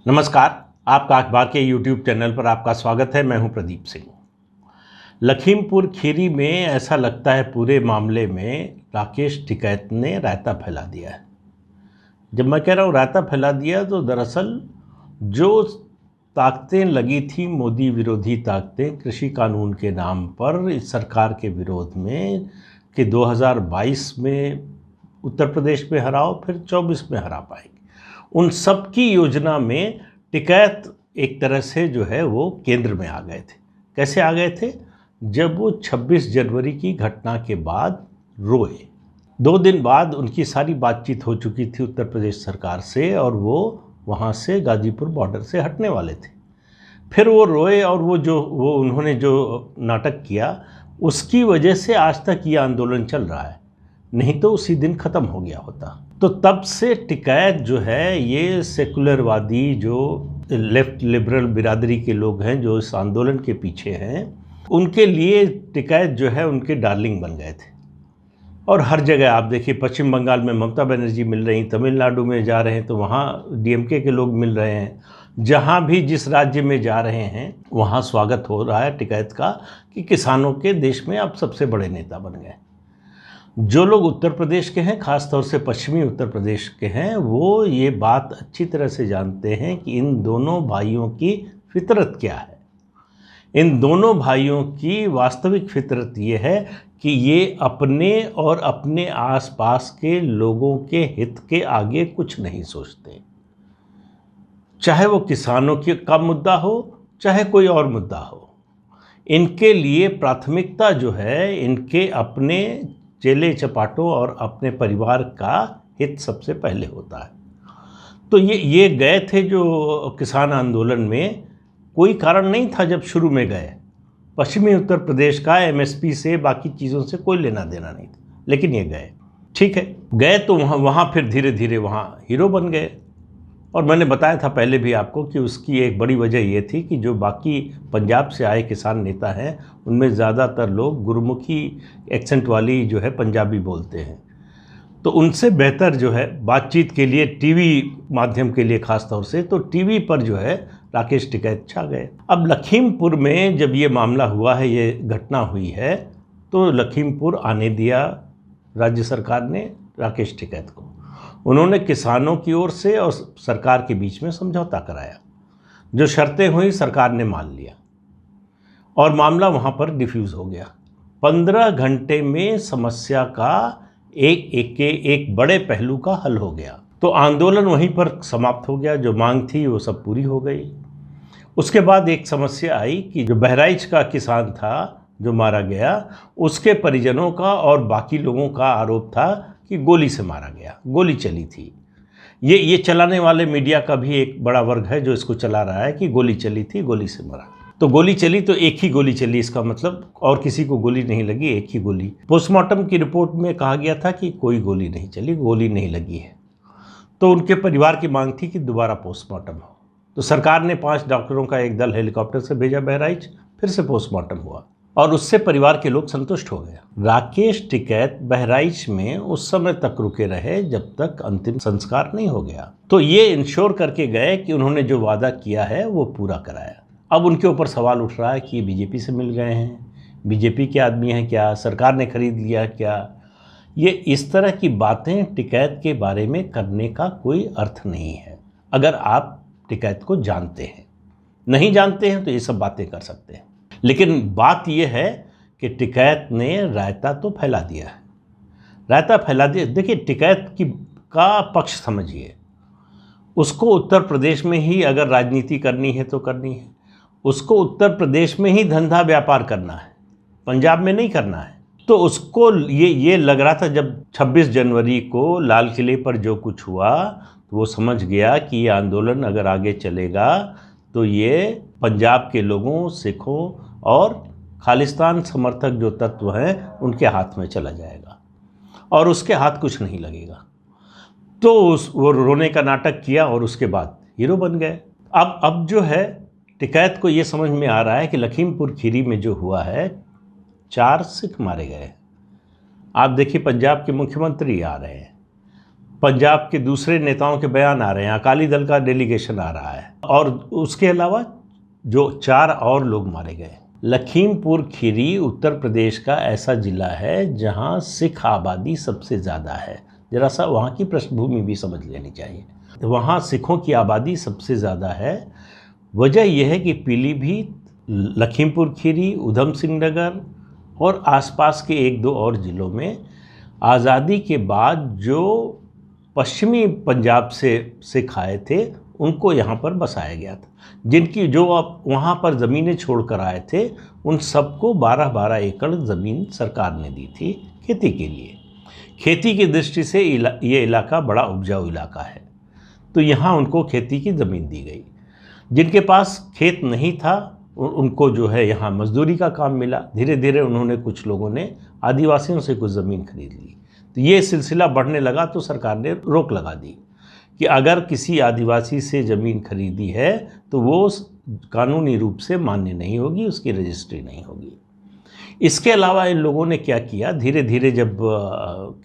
नमस्कार। आपका अखबार के YouTube चैनल पर आपका स्वागत है। मैं हूं प्रदीप सिंह। लखीमपुर खीरी में ऐसा लगता है पूरे मामले में राकेश टिकैत ने रायता फैला दिया है। जब मैं कह रहा हूं रायता फैला दिया तो दरअसल जो ताकतें लगी थी, मोदी विरोधी ताकतें कृषि कानून के नाम पर इस सरकार के विरोध में कि 2022 में उत्तर प्रदेश में हराओ, फिर 24 में हरा पाएंगे, उन सब की योजना में टिकैत एक तरह से जो है वो केंद्र में आ गए थे। कैसे आ गए थे? जब वो 26 जनवरी की घटना के बाद रोए। 2 दिन बाद उनकी सारी बातचीत हो चुकी थी उत्तर प्रदेश सरकार से और वो वहाँ से गाजीपुर बॉर्डर से हटने वाले थे। फिर वो रोए और वो उन्होंने जो नाटक किया उसकी वजह से आज तक ये आंदोलन चल रहा है, नहीं तो उसी दिन ख़त्म हो गया होता। तो तब से टिकैत जो है ये सेकुलरवादी जो लेफ्ट लिबरल बिरादरी के लोग हैं जो इस आंदोलन के पीछे हैं, उनके लिए टिकैत जो है उनके डार्लिंग बन गए थे। और हर जगह आप देखिए, पश्चिम बंगाल में ममता बनर्जी मिल रही, तमिलनाडु में जा रहे हैं तो वहाँ डीएमके के लोग मिल रहे हैं। जहाँ भी जिस राज्य में जा रहे हैं वहाँ स्वागत हो रहा है टिकैत का कि किसानों के देश में आप सबसे बड़े नेता बन गए। जो लोग उत्तर प्रदेश के हैं, ख़ासतौर से पश्चिमी उत्तर प्रदेश के हैं, वो ये बात अच्छी तरह से जानते हैं कि इन दोनों भाइयों की फितरत क्या है। इन दोनों भाइयों की वास्तविक फितरत ये है कि ये अपने और अपने आसपास के लोगों के हित के आगे कुछ नहीं सोचते। चाहे वो किसानों का मुद्दा हो, चाहे कोई और मुद्दा हो, इनके लिए प्राथमिकता जो है इनके अपने चेले चपाटों और अपने परिवार का हित सबसे पहले होता है। तो ये गए थे जो किसान आंदोलन में, कोई कारण नहीं था जब शुरू में गए। पश्चिमी उत्तर प्रदेश का एमएसपी से बाकी चीज़ों से कोई लेना देना नहीं था, लेकिन ये गए। ठीक है, गए तो वहाँ फिर धीरे धीरे वहाँ हीरो बन गए। और मैंने बताया था पहले भी आपको कि उसकी एक बड़ी वजह ये थी कि जो बाकी पंजाब से आए किसान नेता हैं उनमें ज़्यादातर लोग गुरुमुखी एक्सेंट वाली जो है पंजाबी बोलते हैं, तो उनसे बेहतर जो है बातचीत के लिए टीवी माध्यम के लिए ख़ास तौर से, तो टीवी पर जो है राकेश टिकैत छा गए। अब लखीमपुर में जब ये मामला हुआ है, ये घटना हुई है, तो लखीमपुर आने दिया राज्य सरकार ने राकेश टिकैत को। उन्होंने किसानों की ओर से और सरकार के बीच में समझौता कराया। जो शर्तें हुई सरकार ने मान लिया और मामला वहाँ पर डिफ्यूज़ हो गया। 15 घंटे में समस्या का एक बड़े पहलू का हल हो गया। तो आंदोलन वहीं पर समाप्त हो गया। जो मांग थी वो सब पूरी हो गई। उसके बाद एक समस्या आई कि जो बहराइच का किसान था जो मारा गया, उसके परिजनों का और बाकी लोगों का आरोप था कि गोली से मारा गया, गोली चली थी। ये चलाने वाले मीडिया का भी एक बड़ा वर्ग है जो इसको चला रहा है कि गोली चली थी, गोली से मरा। तो गोली चली तो एक ही गोली चली, इसका मतलब और किसी को गोली नहीं लगी, एक ही गोली। पोस्टमार्टम की रिपोर्ट में कहा गया था कि कोई गोली नहीं चली, गोली नहीं लगी है। तो उनके परिवार की मांग थी कि दोबारा पोस्टमार्टम हो। तो सरकार ने 5 डॉक्टरों का एक दल हेलीकॉप्टर से भेजा बहराइच, फिर से पोस्टमार्टम हुआ और उससे परिवार के लोग संतुष्ट हो गए। राकेश टिकैत बहराइच में उस समय तक रुके रहे जब तक अंतिम संस्कार नहीं हो गया। तो ये इंश्योर करके गए कि उन्होंने जो वादा किया है वो पूरा कराया। अब उनके ऊपर सवाल उठ रहा है कि बीजेपी से मिल गए हैं, बीजेपी के आदमी हैं क्या, सरकार ने खरीद लिया क्या। ये इस तरह की बातें टिकैत के बारे में करने का कोई अर्थ नहीं है। अगर आप टिकैत को जानते हैं, नहीं जानते हैं तो ये सब बातें कर सकते हैं, लेकिन बात यह है कि टिकैत ने रायता तो फैला दिया है। रायता फैला दिया। देखिए, टिकैत का पक्ष समझिए। उसको उत्तर प्रदेश में ही अगर राजनीति करनी है तो करनी है, उसको उत्तर प्रदेश में ही धंधा व्यापार करना है, पंजाब में नहीं करना है। तो उसको ये लग रहा था जब 26 जनवरी को लाल किले पर जो कुछ हुआ, तो वो समझ गया कि ये आंदोलन अगर आगे चलेगा तो ये पंजाब के लोगों, सिखों और खालिस्तान समर्थक जो तत्व हैं उनके हाथ में चला जाएगा और उसके हाथ कुछ नहीं लगेगा। तो वो रोने का नाटक किया और उसके बाद हीरो बन गए। अब जो है टिकैत को ये समझ में आ रहा है कि लखीमपुर खीरी में जो हुआ है, 4 सिख मारे गए। आप देखिए, पंजाब के मुख्यमंत्री आ रहे हैं, पंजाब के दूसरे नेताओं के बयान आ रहे हैं, अकाली दल का डेलीगेशन आ रहा है, और उसके अलावा जो 4 और लोग मारे गए। लखीमपुर खीरी उत्तर प्रदेश का ऐसा ज़िला है जहां सिख आबादी सबसे ज़्यादा है। ज़रा सा वहाँ की पृष्ठभूमि भी समझ लेनी चाहिए। वहाँ सिखों की आबादी सबसे ज़्यादा है। वजह यह है कि पीलीभीत, लखीमपुर खीरी, उधम सिंह नगर और आसपास के 1-2 और ज़िलों में आज़ादी के बाद जो पश्चिमी पंजाब से सिख आए थे उनको यहाँ पर बसाया गया था। जिनकी जो अब वहाँ पर ज़मीनें छोड़कर आए थे उन सबको 12-12 एकड़ ज़मीन सरकार ने दी थी खेती के लिए। खेती की दृष्टि से ये इलाका बड़ा उपजाऊ इलाका है, तो यहाँ उनको खेती की ज़मीन दी गई। जिनके पास खेत नहीं था उनको जो है यहाँ मजदूरी का काम मिला। धीरे धीरे उन्होंने, कुछ लोगों ने आदिवासियों से कुछ ज़मीन खरीद ली। तो ये सिलसिला बढ़ने लगा तो सरकार ने रोक लगा दी कि अगर किसी आदिवासी से ज़मीन खरीदी है तो वो कानूनी रूप से मान्य नहीं होगी, उसकी रजिस्ट्री नहीं होगी। इसके अलावा इन लोगों ने क्या किया, धीरे धीरे जब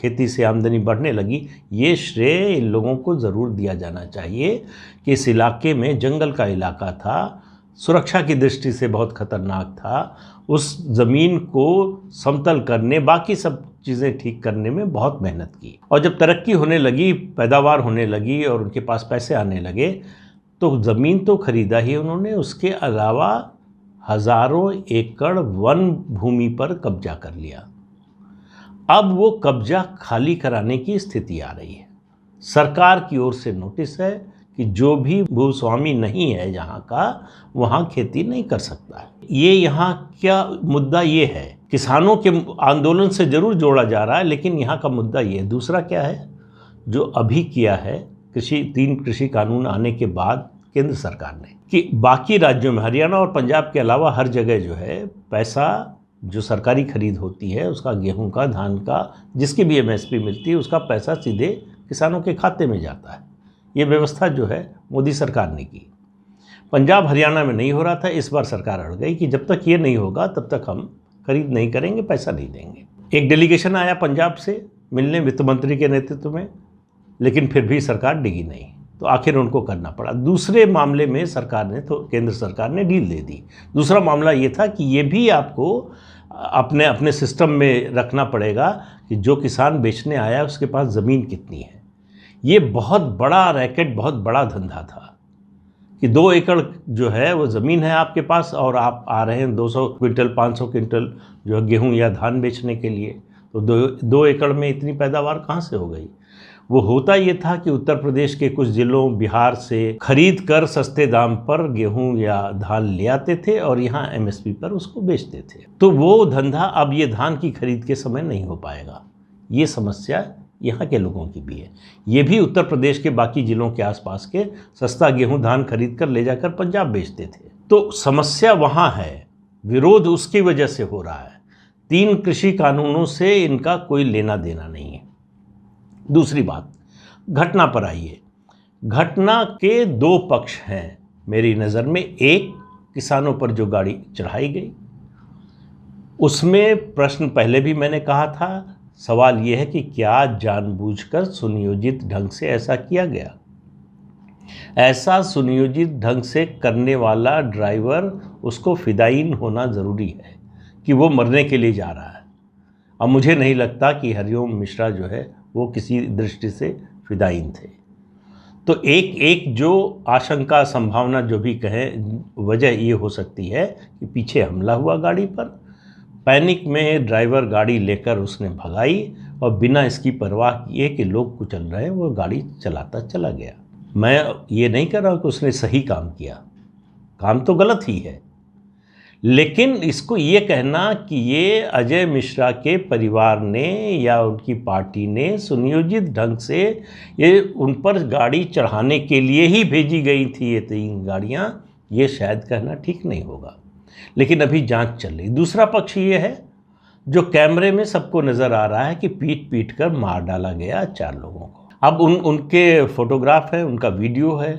खेती से आमदनी बढ़ने लगी, ये श्रेय इन लोगों को ज़रूर दिया जाना चाहिए कि इस इलाके में जंगल का इलाका था, सुरक्षा की दृष्टि से बहुत ख़तरनाक था। उस ज़मीन को समतल करने, बाकी सब चीज़ें ठीक करने में बहुत मेहनत की। और जब तरक्की होने लगी, पैदावार होने लगी और उनके पास पैसे आने लगे तो ज़मीन तो खरीदा ही उन्होंने, उसके अलावा हज़ारों एकड़ वन भूमि पर कब्जा कर लिया। अब वो कब्जा खाली कराने की स्थिति आ रही है। सरकार की ओर से नोटिस है कि जो भी भूस्वामी नहीं है यहाँ का, वहाँ खेती नहीं कर सकता है। ये यहाँ क्या मुद्दा ये है, किसानों के आंदोलन से ज़रूर जोड़ा जा रहा है, लेकिन यहाँ का मुद्दा ये है। दूसरा क्या है, जो अभी किया है 3 कृषि कानून आने के बाद केंद्र सरकार ने, कि बाकी राज्यों में, हरियाणा और पंजाब के अलावा हर जगह जो है पैसा जो सरकारी खरीद होती है उसका, गेहूं का, धान का, जिसकी भी MSP मिलती है, उसका पैसा सीधे किसानों के खाते में जाता है। ये व्यवस्था जो है मोदी सरकार ने की। पंजाब हरियाणा में नहीं हो रहा था। इस बार सरकार अड़ गई कि जब तक ये नहीं होगा तब तक हम खरीद नहीं करेंगे, पैसा नहीं देंगे। एक डेलीगेशन आया पंजाब से मिलने वित्त मंत्री के नेतृत्व में, लेकिन फिर भी सरकार डिगी नहीं, तो आखिर उनको करना पड़ा। दूसरे मामले में सरकार ने, तो केंद्र सरकार ने डील दे दी। दूसरा मामला ये था कि ये भी आपको अपने अपने सिस्टम में रखना पड़ेगा कि जो किसान बेचने आया उसके पास ज़मीन कितनी है। ये बहुत बड़ा रैकेट, बहुत बड़ा धंधा था कि 2 एकड़ जो है वो ज़मीन है आपके पास और आप आ रहे हैं 200 क्विंटल 500 क्विंटल जो है गेहूँ या धान बेचने के लिए, तो 2 एकड़ में इतनी पैदावार कहाँ से हो गई। वो होता ये था कि उत्तर प्रदेश के कुछ ज़िलों, बिहार से खरीद कर सस्ते दाम पर गेहूं या धान ले आते थे और यहाँ MSP पर उसको बेचते थे। तो वो धंधा अब ये धान की खरीद के समय नहीं हो पाएगा। ये समस्या यहाँ के लोगों की भी है। ये भी उत्तर प्रदेश के बाकी ज़िलों के आसपास के सस्ता गेहूं धान खरीद कर ले जाकर पंजाब बेचते थे। तो समस्या वहाँ है, विरोध उसकी वजह से हो रहा है। 3 कृषि कानूनों से इनका कोई लेना देना नहीं है। दूसरी बात, घटना पर आइए। घटना के 2 पक्ष हैं मेरी नज़र में। एक, किसानों पर जो गाड़ी चढ़ाई गई, उसमें प्रश्न पहले भी मैंने कहा था। सवाल यह है कि क्या जानबूझकर सुनियोजित ढंग से ऐसा किया गया। ऐसा सुनियोजित ढंग से करने वाला ड्राइवर, उसको फिदायीन होना ज़रूरी है कि वो मरने के लिए जा रहा है। अब मुझे नहीं लगता कि हरिओम मिश्रा जो है वो किसी दृष्टि से फिदायीन थे। तो एक जो आशंका, संभावना जो भी कहें, वजह ये हो सकती है कि पीछे हमला हुआ गाड़ी पर, पैनिक में ड्राइवर गाड़ी लेकर उसने भगाई और बिना इसकी परवाह किए कि लोग कुचल रहे हैं वो गाड़ी चलाता चला गया। मैं ये नहीं कह रहा कि उसने सही काम किया, काम तो गलत ही है, लेकिन इसको ये कहना कि ये अजय मिश्रा के परिवार ने या उनकी पार्टी ने सुनियोजित ढंग से ये उन पर गाड़ी चढ़ाने के लिए ही भेजी गई थी ये 3 गाड़ियाँ, ये शायद कहना ठीक नहीं होगा। लेकिन अभी जांच चल रही। दूसरा पक्ष ये है जो कैमरे में सबको नज़र आ रहा है कि पीट कर मार डाला गया 4 लोगों को। अब उनके फोटोग्राफ है, उनका वीडियो है,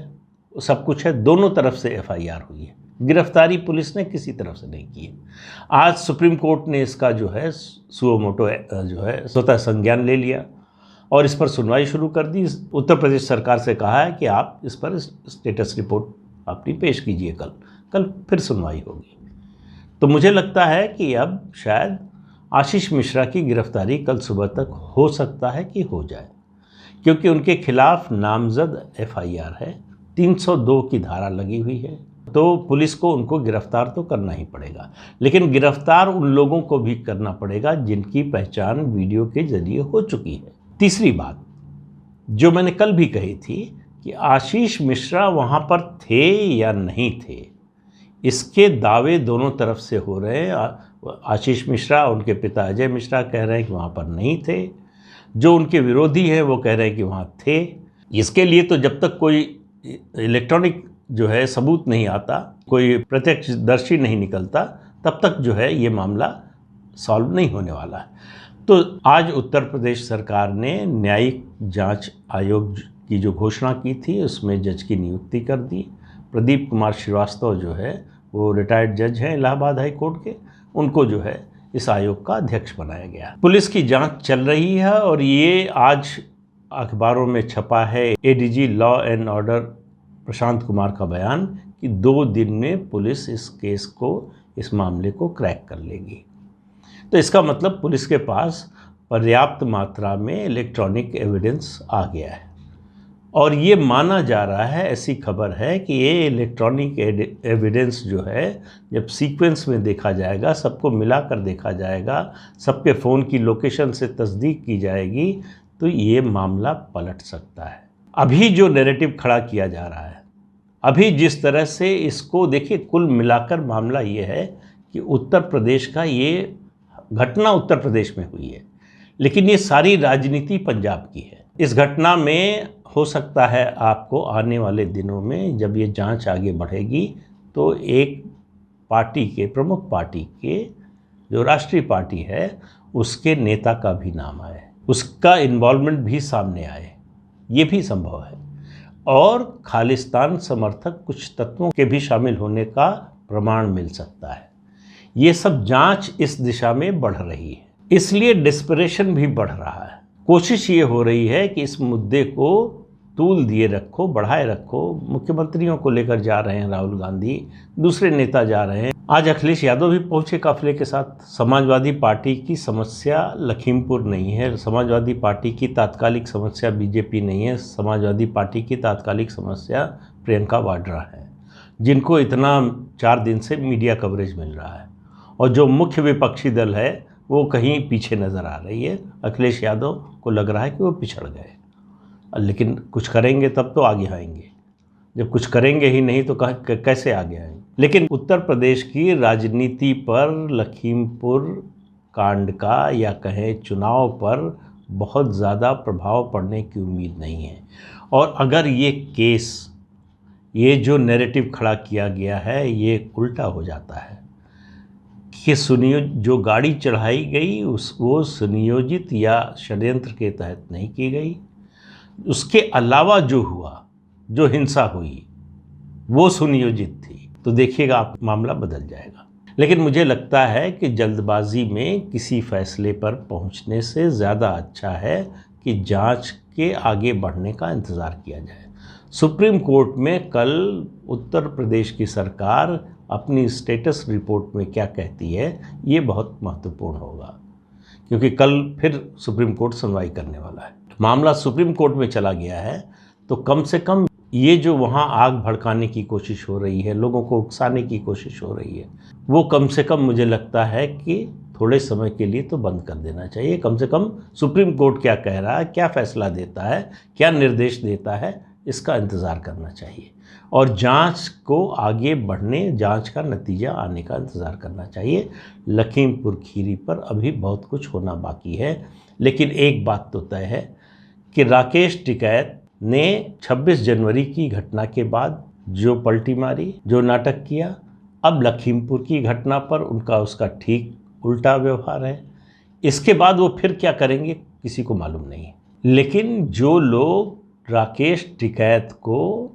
सब कुछ है। दोनों तरफ से FIR हुई है। गिरफ्तारी पुलिस ने किसी तरफ से नहीं की है। आज सुप्रीम कोर्ट ने इसका जो है सुओ मोटो जो है स्वतः संज्ञान ले लिया और इस पर सुनवाई शुरू कर दी। उत्तर प्रदेश सरकार से कहा है कि आप इस पर स्टेटस रिपोर्ट अपनी पेश कीजिए, कल फिर सुनवाई होगी। तो मुझे लगता है कि अब शायद आशीष मिश्रा की गिरफ्तारी कल सुबह तक हो सकता है कि हो जाए, क्योंकि उनके खिलाफ नामजद FIR है, 302 की धारा लगी हुई है। तो पुलिस को उनको गिरफ्तार तो करना ही पड़ेगा, लेकिन गिरफ्तार उन लोगों को भी करना पड़ेगा जिनकी पहचान वीडियो के जरिए हो चुकी है। तीसरी बात जो मैंने कल भी कही थी कि आशीष मिश्रा वहाँ पर थे या नहीं थे, इसके दावे दोनों तरफ से हो रहे हैं। आशीष मिश्रा, उनके पिता अजय मिश्रा कह रहे हैं कि वहाँ पर नहीं थे, जो उनके विरोधी हैं वो कह रहे हैं कि वहाँ थे। इसके लिए तो जब तक कोई इलेक्ट्रॉनिक जो है सबूत नहीं आता, कोई प्रत्यक्षदर्शी नहीं निकलता, तब तक जो है ये मामला सॉल्व नहीं होने वाला है। तो आज उत्तर प्रदेश सरकार ने न्यायिक जांच आयोग की जो घोषणा की थी उसमें जज की नियुक्ति कर दी। प्रदीप कुमार श्रीवास्तव जो है वो रिटायर्ड जज हैं इलाहाबाद हाई कोर्ट के, उनको जो है इस आयोग का अध्यक्ष बनाया गया। पुलिस की जांच चल रही है और ये आज अखबारों में छपा है ADG law and order Prashant Kumar का बयान कि 2 दिन में पुलिस इस केस को, इस मामले को क्रैक कर लेगी। तो इसका मतलब पुलिस के पास पर्याप्त मात्रा में इलेक्ट्रॉनिक एविडेंस आ गया है और ये माना जा रहा है, ऐसी खबर है कि ये इलेक्ट्रॉनिक एविडेंस जो है जब सीक्वेंस में देखा जाएगा, सबको मिलाकर देखा जाएगा, सबके फ़ोन की लोकेशन से तस्दीक की जाएगी, तो ये मामला पलट सकता है। अभी जो नैरेटिव खड़ा किया जा रहा है, अभी जिस तरह से इसको देखिए, कुल मिलाकर मामला ये है कि उत्तर प्रदेश का, ये घटना उत्तर प्रदेश में हुई है, लेकिन ये सारी राजनीति पंजाब की है। इस घटना में हो सकता है आपको आने वाले दिनों में जब ये जांच आगे बढ़ेगी तो एक पार्टी के, प्रमुख पार्टी के, जो राष्ट्रीय पार्टी है उसके नेता का भी नाम आए, उसका इन्वॉल्वमेंट भी सामने आए, ये भी संभव है। और खालिस्तान समर्थक कुछ तत्वों के भी शामिल होने का प्रमाण मिल सकता है। ये सब जांच इस दिशा में बढ़ रही है, इसलिए डिस्परेशन भी बढ़ रहा है। कोशिश ये हो रही है कि इस मुद्दे को तूल दिए रखो, बढ़ाए रखो। मुख्यमंत्रियों को लेकर जा रहे हैं राहुल गांधी, दूसरे नेता जा रहे हैं, आज अखिलेश यादव भी पहुंचे काफिले के साथ। समाजवादी पार्टी की समस्या लखीमपुर नहीं है, समाजवादी पार्टी की तात्कालिक समस्या बीजेपी नहीं है, समाजवादी पार्टी की तात्कालिक समस्या प्रियंका वाड्रा है, जिनको इतना 4 दिन से मीडिया कवरेज मिल रहा है। और जो मुख्य विपक्षी दल है वो कहीं पीछे नज़र आ रही है। अखिलेश यादव को लग रहा है कि वो पिछड़ गए, लेकिन कुछ करेंगे तब तो आगे आएंगे, जब कुछ करेंगे ही नहीं तो कैसे आगे आएंगे। लेकिन उत्तर प्रदेश की राजनीति पर लखीमपुर कांड का, या कहें चुनाव पर, बहुत ज़्यादा प्रभाव पड़ने की उम्मीद नहीं है। और अगर ये केस, ये जो नैरेटिव खड़ा किया गया है, ये उल्टा हो जाता है कि जो गाड़ी चढ़ाई गई वो सुनियोजित या षड्यंत्र के तहत नहीं की गई, उसके अलावा जो हुआ, जो हिंसा हुई, वो सुनियोजित थी, तो देखिएगा आप मामला बदल जाएगा। लेकिन मुझे लगता है कि जल्दबाजी में किसी फैसले पर पहुंचने से ज़्यादा अच्छा है कि जांच के आगे बढ़ने का इंतज़ार किया जाए। सुप्रीम कोर्ट में कल उत्तर प्रदेश की सरकार अपनी स्टेटस रिपोर्ट में क्या कहती है, ये बहुत महत्वपूर्ण होगा, क्योंकि कल फिर सुप्रीम कोर्ट सुनवाई करने वाला है। मामला सुप्रीम कोर्ट में चला गया है तो कम से कम ये जो वहाँ आग भड़काने की कोशिश हो रही है, लोगों को उकसाने की कोशिश हो रही है, वो कम से कम मुझे लगता है कि थोड़े समय के लिए तो बंद कर देना चाहिए। कम से कम सुप्रीम कोर्ट क्या कह रहा है, क्या फैसला देता है, क्या निर्देश देता है, इसका इंतज़ार करना चाहिए और जांच को आगे बढ़ने, जांच का नतीजा आने का इंतज़ार करना चाहिए। लखीमपुर खीरी पर अभी बहुत कुछ होना बाकी है, लेकिन एक बात तो तय है कि राकेश टिकैत ने 26 जनवरी की घटना के बाद जो पलटी मारी, जो नाटक किया, अब लखीमपुर की घटना पर उसका ठीक उल्टा व्यवहार है। इसके बाद वो फिर क्या करेंगे किसी को मालूम नहीं। लेकिन जो लोग राकेश टिकैत को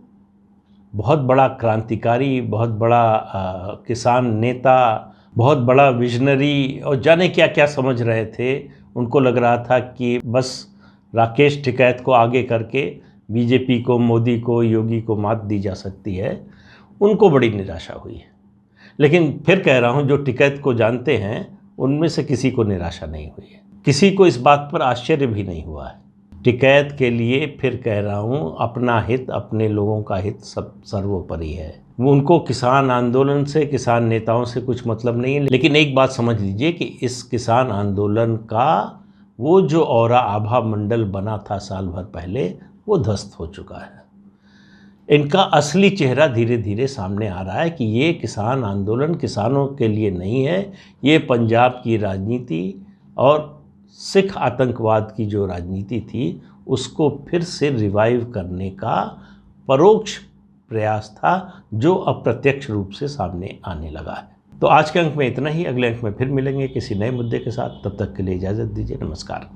बहुत बड़ा क्रांतिकारी, बहुत बड़ा किसान नेता, बहुत बड़ा विजनरी और जाने क्या क्या समझ रहे थे, उनको लग रहा था कि बस राकेश टिकैत को आगे करके बीजेपी को, मोदी को, योगी को मात दी जा सकती है, उनको बड़ी निराशा हुई है। लेकिन फिर कह रहा हूँ, जो टिकैत को जानते हैं उनमें से किसी को निराशा नहीं हुई है, किसी को इस बात पर आश्चर्य भी नहीं हुआ है। टिकैत के लिए फिर कह रहा हूँ, अपना हित, अपने लोगों का हित सब सर्वोपरि है। उनको किसान आंदोलन से, किसान नेताओं से कुछ मतलब नहीं है। लेकिन एक बात समझ लीजिए कि इस किसान आंदोलन का वो जो औरा आभा मंडल बना था साल भर पहले, वो ध्वस्त हो चुका है। इनका असली चेहरा धीरे धीरे सामने आ रहा है कि ये किसान आंदोलन किसानों के लिए नहीं है, ये पंजाब की राजनीति और सिख आतंकवाद की जो राजनीति थी उसको फिर से रिवाइव करने का परोक्ष प्रयास था, जो अप्रत्यक्ष रूप से सामने आने लगा है। तो आज के अंक में इतना ही। अगले अंक में फिर मिलेंगे किसी नए मुद्दे के साथ। तब तक के लिए इजाज़त दीजिए। नमस्कार।